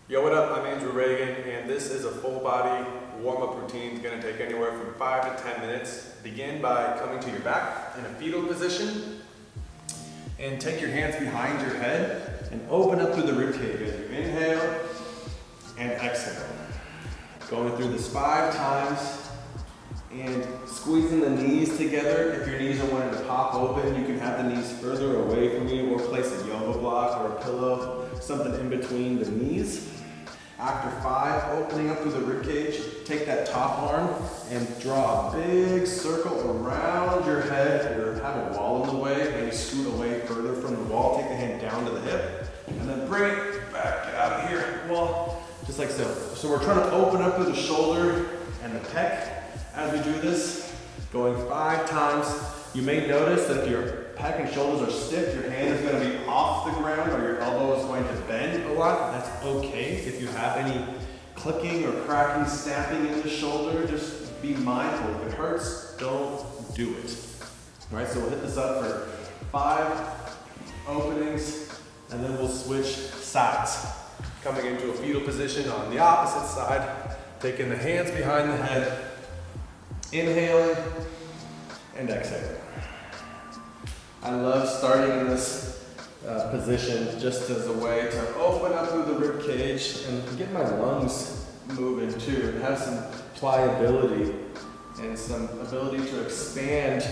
Yo, what up? I'm Andrew Reagan, and this is a full body warm-up routine. It's going to take anywhere from 5 to 10 minutes. Begin by coming to your back in a fetal position, and take your hands behind your head and open up through the rib cage as you inhale and exhale. Going through this 5 times and squeezing the knees together. If your knees are wanting to pop open, you can have the knees further away from you or place a yoga block or a pillow, something in between the knees. After 5, opening up through the rib cage, take that top arm and draw a big circle around your head. Or have a wall in the way, maybe scoot away further from the wall. Take the hand down to the hip, and then bring it back out of here. Wall, just like so. So we're trying to open up through the shoulder and the pec as we do this, going 5 times. You may notice that if your pec and shoulders are stiff, your hand is going to be off the ground or your elbow is going to bend a lot. That's okay. If you have any clicking or cracking, snapping in the shoulder, just be mindful. If it hurts, don't do it. All right, so we'll hit this up for 5 openings, and then we'll switch sides. Coming into a fetal position on the opposite side, taking the hands behind the head, inhaling and exhaling. I love starting in this position just as a way to open up through the rib cage and get my lungs moving too, and have some pliability and some ability to expand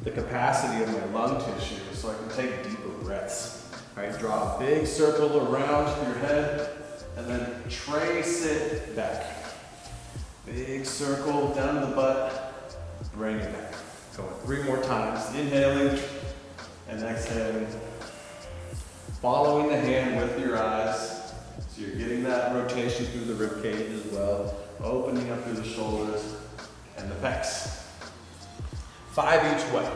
the capacity of my lung tissue so I can take deeper breaths. All right, draw a big circle around your head and then trace it back. Big circle down to the butt, bring it back. Going 3 more times, inhaling and exhaling. Following the hand with your eyes, so you're getting that rotation through the rib cage as well, opening up through the shoulders and the pecs. 5 each way.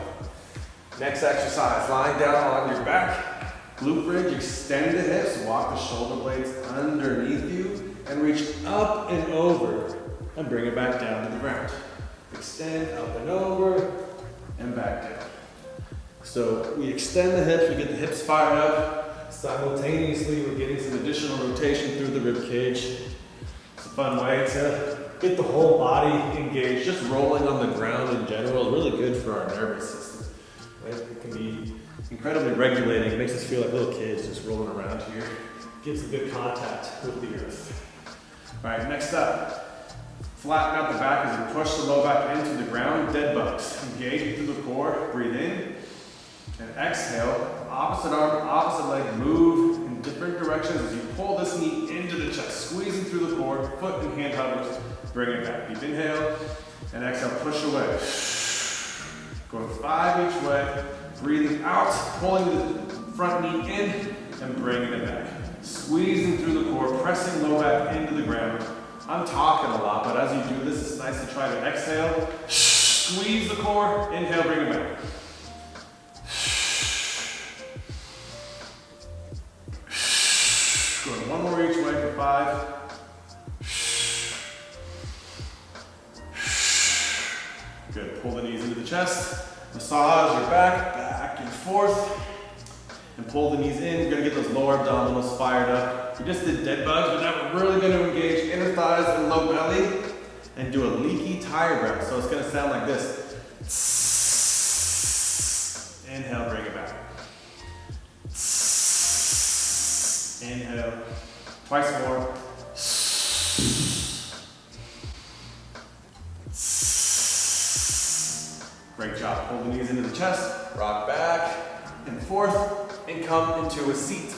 Next exercise, lying down on your back, glute bridge, extend the hips, walk the shoulder blades underneath you, and reach up and over, and bring it back down to the ground. Extend up and over, and back down. So we extend the hips, we get the hips fired up. Simultaneously, we're getting some additional rotation through the rib cage. It's a fun way to get the whole body engaged. Just rolling on the ground in general is really good for our nervous system. Right? It can be incredibly regulating. It makes us feel like little kids just rolling around here. Gives a good contact with the earth. All right, next up. Flatten out the back as you push the low back into the ground. Dead bugs. Engage through the core. Breathe in and exhale. Opposite arm, opposite leg. Move in different directions as you pull this knee into the chest. Squeezing through the core. Foot and hand hovers. Bring it back. Deep inhale and exhale. Push away. Going 5 each way. Breathing out. Pulling the front knee in and bringing it back. Squeezing through the core. Pressing low back into the ground. I'm talking a lot, but as you do this, it's nice to try to exhale. Squeeze the core, inhale, bring it back. Going 1 more each way for 5. Good, pull the knees into the chest. Massage your back and forth. And pull the knees in. You're gonna get those lower abdominals fired up. We just did dead bugs, but now we're really gonna engage inner thighs and low belly and do a leaky tire breath. So it's gonna sound like this. Inhale, bring it back. Inhale. Twice more. Great job. Pull the knees into the chest. Rock back and forth. And come into a seat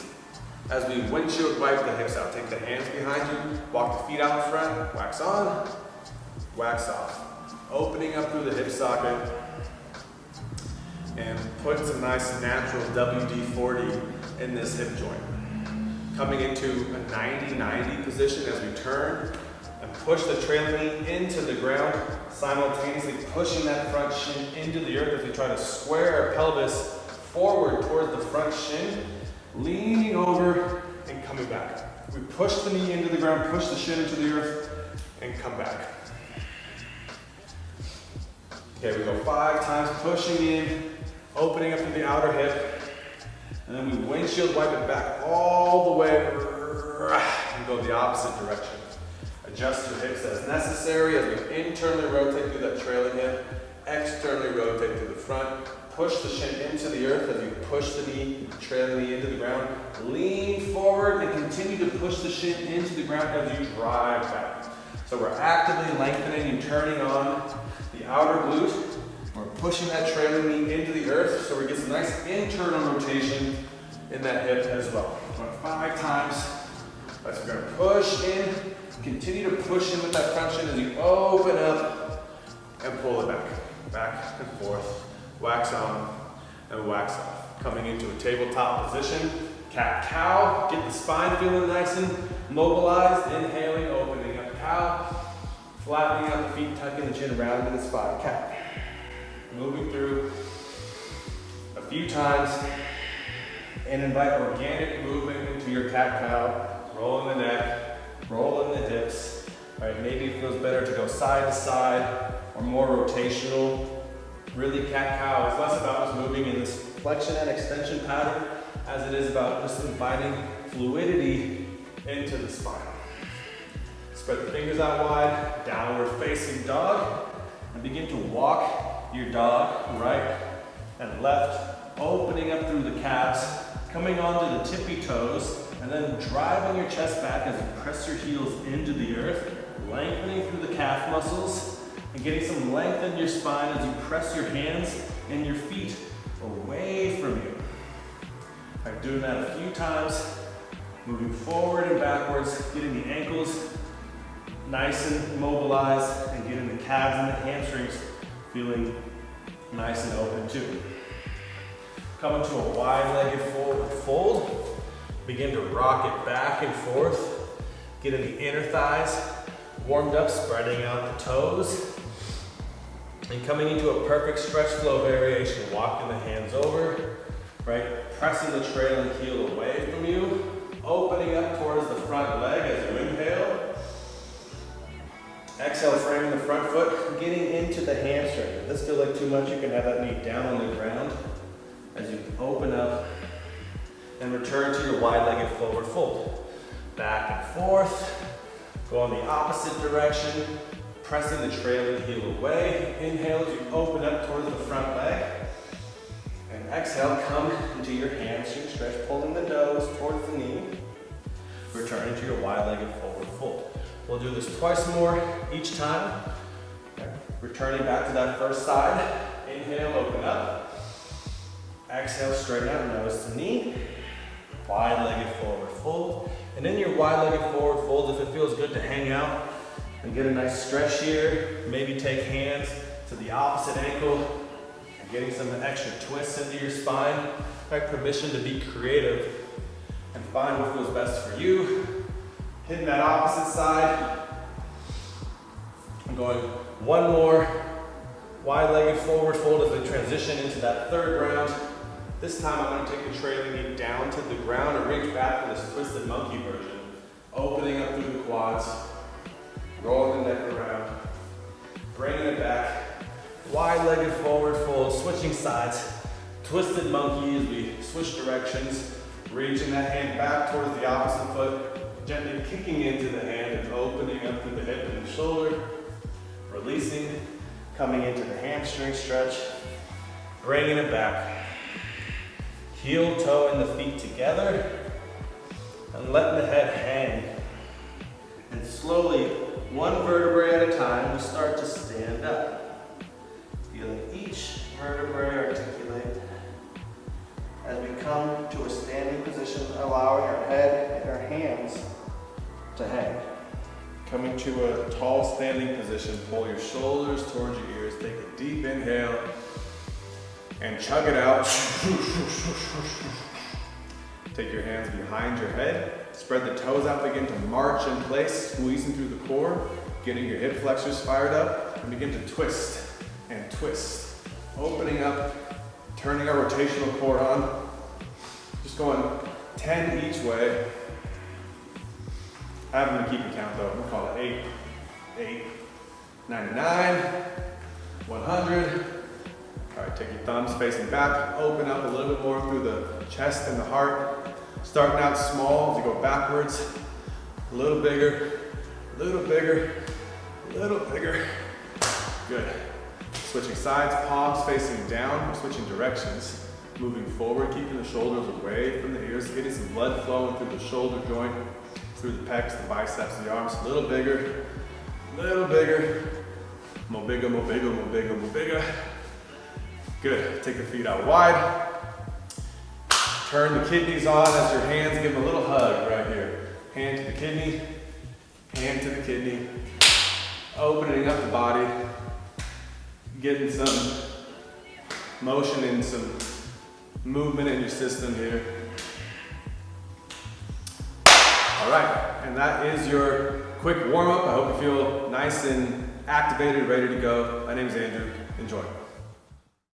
as we windshield wipe the hips out. Take the hands behind you, walk the feet out in front, wax on, wax off. Opening up through the hip socket and put some nice natural WD-40 in this hip joint. Coming into a 90-90 position as we turn and push the trailing knee into the ground, simultaneously pushing that front shin into the earth as we try to square our pelvis forward toward the front shin, leaning over and coming back. We push the knee into the ground, push the shin into the earth, and come back. Okay, we go 5 times, pushing in, opening up to the outer hip, and then we windshield wipe it back all the way, and go opposite direction. Adjust your hips as necessary as we internally rotate through that trailing hip, externally rotate through the front. Push the shin into the earth as you push the knee, trailing knee into the ground. Lean forward and continue to push the shin into the ground as you drive back. So we're actively lengthening and turning on the outer glute. We're pushing that trailing knee into the earth so we get some nice internal rotation in that hip as well. 5 times. So we're going to push in, continue to push in with that front shin as you open up and pull it back. Back and forth. Wax on and wax off. Coming into a tabletop position, cat-cow. Get the spine feeling nice and mobilized. Inhaling, opening up cow. Flattening out the feet, tucking the chin around in the spine. Cat. Moving through a few times and invite organic movement into your cat-cow. Rolling the neck, rolling the hips. All right, maybe it feels better to go side to side or more rotational. Really, cat-cow is less about us moving in this flexion and extension pattern as it is about just inviting fluidity into the spine. Spread the fingers out wide, downward facing dog, and begin to walk your dog right and left, opening up through the calves, coming onto the tippy toes, and then driving your chest back as you press your heels into the earth, lengthening through the calf muscles, and getting some length in your spine as you press your hands and your feet away from you. All right, doing that a few times, moving forward and backwards, getting the ankles nice and mobilized, and getting the calves and the hamstrings feeling nice and open too. Coming to a wide-legged forward fold, begin to rock it back and forth, getting the inner thighs warmed up, spreading out the toes, and coming into a perfect stretch flow variation, walking the hands over, right? Pressing the trailing heel away from you, opening up towards the front leg as you inhale. Exhale, framing the front foot, getting into the hamstring. If this feels like too much, you can have that knee down on the ground as you open up and return to your wide-legged forward fold. Back and forth, go in the opposite direction, pressing the trailing heel away. Inhale as you open up towards the front leg. And exhale, come into your hamstring stretch, pulling the nose towards the knee. Returning to your wide-legged forward fold. We'll do this twice more each time. Okay. Returning back to that first side. Inhale, open up. Exhale, straighten out, nose to knee. Wide-legged forward fold. And in your wide-legged forward fold, if it feels good to hang out and get a nice stretch here, maybe take hands to the opposite ankle and getting some extra twists into your spine. Right, permission to be creative and find what feels best for you. Hitting that opposite side. I'm going one more wide-legged forward fold as we transition into that third round. This time I'm going to take the trailing knee down to the ground and reach back for this twisted monkey version. Opening up through the quads, rolling the neck around, bringing it back. Wide-legged forward fold, switching sides. Twisted monkey as we switch directions. Reaching that hand back towards the opposite foot, gently kicking into the hand and opening up through the hip and the shoulder. Releasing, coming into the hamstring stretch, bringing it back. Heel, toe, and the feet together, and letting the head hang. And slowly, one vertebrae at a time, we start to stand up. Feeling each vertebrae articulate. As we come to a standing position, allowing our head and our hands to hang. Coming to a tall standing position, pull your shoulders towards your ears, take a deep inhale, and chug it out. Take your hands behind your head, spread the toes out, begin to march in place, squeezing through the core, getting your hip flexors fired up, and begin to twist and twist. Opening up, turning our rotational core on, just going 10 each way. I haven't been keeping count though, we'll call it 8, 99, 100. All right, take your thumbs facing back, open up a little bit more through the chest and the heart. Starting out small as you go backwards, A little bigger, a little bigger, a little bigger. Good. Switching sides, palms facing down, we're switching directions. Moving forward, keeping the shoulders away from the ears, getting some blood flowing through the shoulder joint, through the pecs, the biceps, the arms. A little bigger, little bigger. More bigger, more bigger, more bigger, more bigger. Good. Take the feet out wide. Turn the kidneys on as your hands give them a little hug right here. Hand to the kidney, hand to the kidney. Opening up the body. Getting some motion and some movement in your system here. All right, and that is your quick warm-up. I hope you feel nice and activated, ready to go. My name is Andrew. Enjoy.